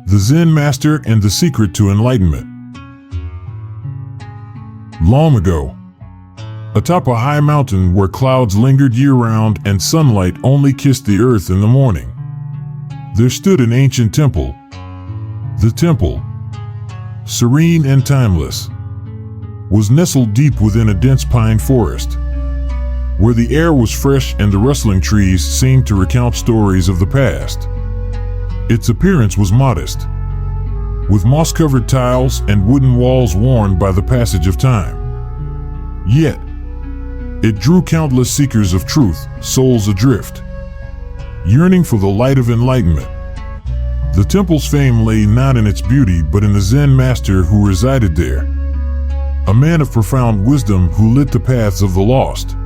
The Zen Master and the Secret to Enlightenment. Long ago, atop a high mountain where clouds lingered year-round and sunlight only kissed the earth in the morning, there stood an ancient temple. The temple, serene and timeless, was nestled deep within a dense pine forest, where the air was fresh and the rustling trees seemed to recount stories of the past. Its appearance was modest, with moss-covered tiles and wooden walls worn by the passage of time. Yet, it drew countless seekers of truth, souls adrift, yearning for the light of enlightenment. The temple's fame lay not in its beauty but in the Zen master who resided there, a man of profound wisdom who lit the paths of the lost,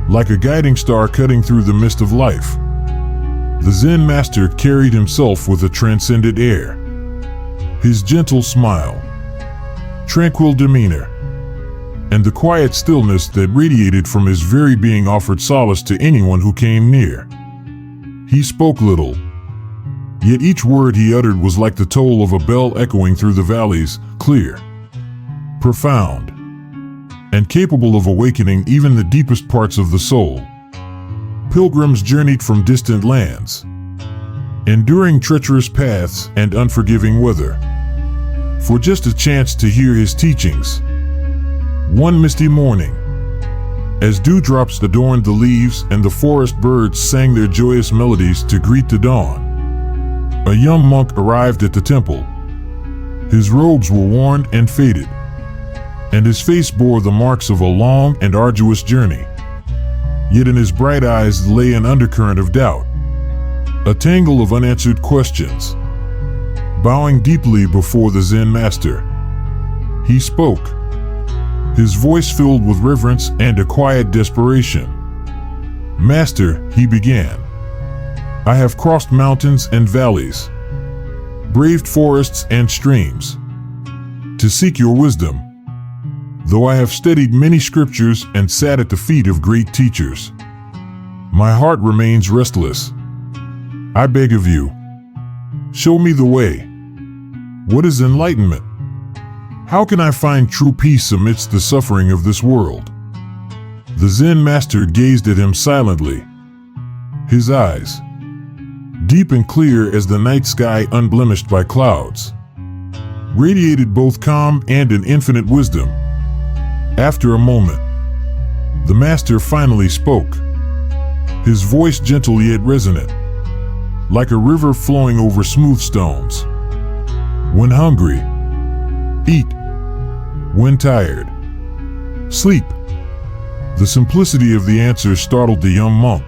like a guiding star cutting through the mist of life. The Zen master carried himself with a transcendent air. His gentle smile, tranquil demeanor, and the quiet stillness that radiated from his very being offered solace to anyone who came near. He spoke little, yet each word he uttered was like the toll of a bell echoing through the valleys, clear, profound, and capable of awakening even the deepest parts of the soul. Pilgrims journeyed from distant lands, enduring treacherous paths and unforgiving weather, for just a chance to hear his teachings. One misty morning, as dewdrops adorned the leaves and the forest birds sang their joyous melodies to greet the dawn, a young monk arrived at the temple. His robes were worn and faded, and his face bore the marks of a long and arduous journey. Yet in his bright eyes lay an undercurrent of doubt, a tangle of unanswered questions. Bowing deeply before the Zen master, he spoke, his voice filled with reverence and a quiet desperation. "Master," he began, "I have crossed mountains and valleys, braved forests and streams, to seek your wisdom. Though I have studied many scriptures and sat at the feet of great teachers, my heart remains restless. I beg of you, show me the way. What is enlightenment? How can I find true peace amidst the suffering of this world?" The Zen master gazed at him silently, his eyes, deep and clear as the night sky unblemished by clouds, radiated both calm and an infinite wisdom. After a moment, the master finally spoke, his voice gentle yet resonant, like a river flowing over smooth stones. "When hungry, eat. When tired, sleep." The simplicity of the answer startled the young monk.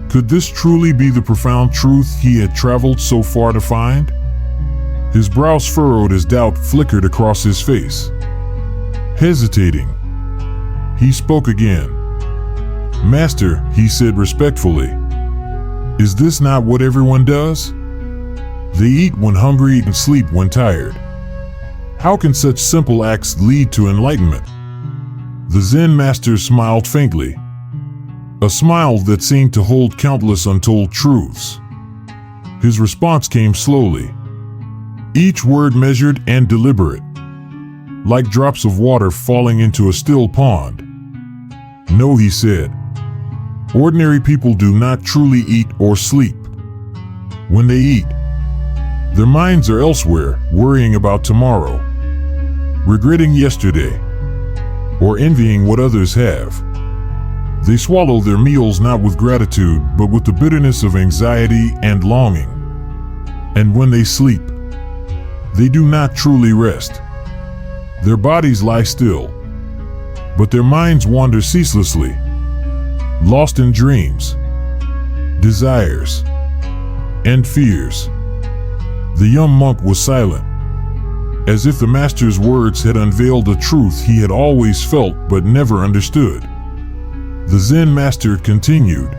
Could this truly be the profound truth he had traveled so far to find? His brows furrowed as doubt flickered across his face. Hesitating, he spoke again. "Master," he said respectfully, "is this not what everyone does? They eat when hungry and sleep when tired. How can such simple acts lead to enlightenment?" The Zen master smiled faintly, a smile that seemed to hold countless untold truths. His response came slowly, each word measured and deliberate, like drops of water falling into a still pond. "No," he said, "ordinary people do not truly eat or sleep. When they eat, their minds are elsewhere, worrying about tomorrow, regretting yesterday, or envying what others have. They swallow their meals not with gratitude but with the bitterness of anxiety and longing. And when they sleep, they do not truly rest. Their bodies lie still, but their minds wander ceaselessly, lost in dreams, desires, and fears." The young monk was silent, as if the master's words had unveiled a truth he had always felt but never understood. The Zen master continued,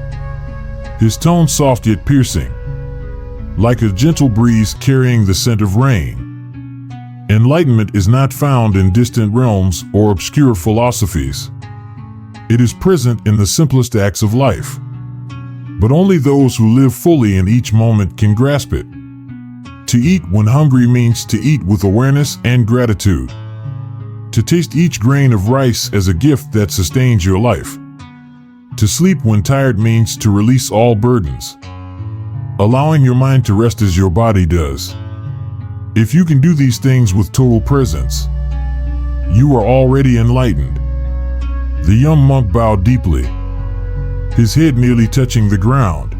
his tone soft yet piercing, like a gentle breeze carrying the scent of rain. "Enlightenment is not found in distant realms or obscure philosophies. It is present in the simplest acts of life. But only those who live fully in each moment can grasp it. To eat when hungry means to eat with awareness and gratitude. To taste each grain of rice as a gift that sustains your life. To sleep when tired means to release all burdens, allowing your mind to rest as your body does. If you can do these things with total presence, you are already enlightened. The young monk bowed deeply, his head nearly touching the ground.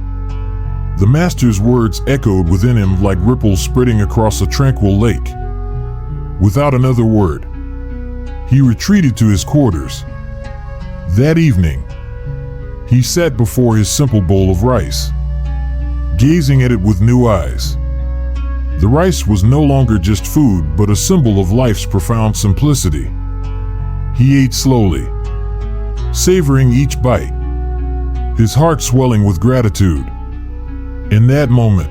The master's words echoed within him like ripples spreading across a tranquil lake. Without another word, he retreated to his quarters. That evening, he sat before his simple bowl of rice, gazing at it with new eyes. The rice was no longer just food, but a symbol of life's profound simplicity. He ate slowly, savoring each bite, his heart swelling with gratitude. In that moment,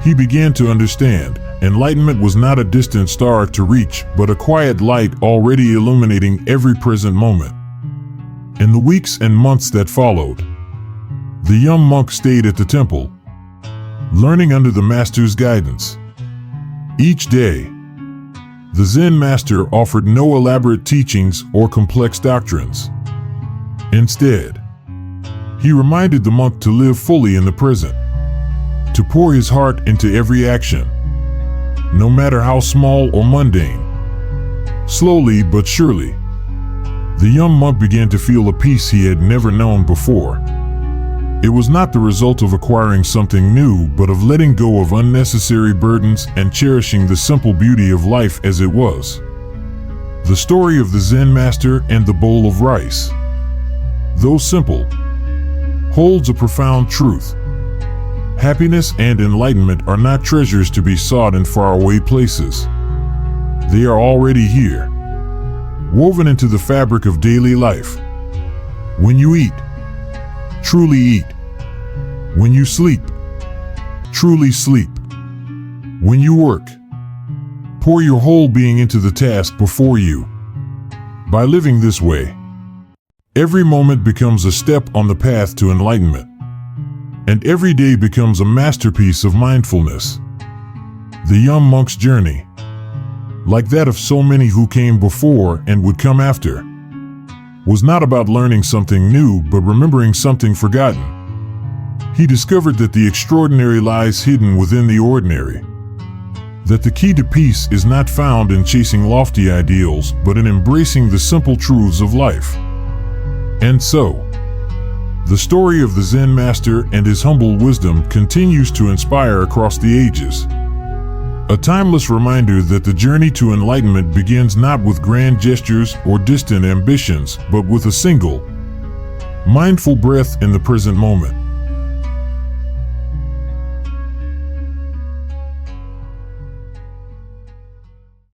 he began to understand enlightenment was not a distant star to reach, but a quiet light already illuminating every present moment. In the weeks and months that followed, the young monk stayed at the temple, learning under the master's guidance. Each day, the Zen master offered no elaborate teachings or complex doctrines. Instead, he reminded the monk to live fully in the present, to pour his heart into every action, no matter how small or mundane. Slowly but surely, the young monk began to feel a peace he had never known before. It was not the result of acquiring something new, but of letting go of unnecessary burdens and cherishing the simple beauty of life as it was. The story of the Zen master and the bowl of rice, though simple, holds a profound truth. Happiness and enlightenment are not treasures to be sought in faraway places. They are already here, woven into the fabric of daily life. When you eat, truly eat. When you sleep, truly sleep. When you work, pour your whole being into the task before you. By living this way, every moment becomes a step on the path to enlightenment, and every day becomes a masterpiece of mindfulness. The young monk's journey, like that of so many who came before and would come after, was not about learning something new, but remembering something forgotten. He discovered that the extraordinary lies hidden within the ordinary, that the key to peace is not found in chasing lofty ideals, but in embracing the simple truths of life. And so, the story of the Zen master and his humble wisdom continues to inspire across the ages. A timeless reminder that the journey to enlightenment begins not with grand gestures or distant ambitions, but with a single, mindful breath in the present moment.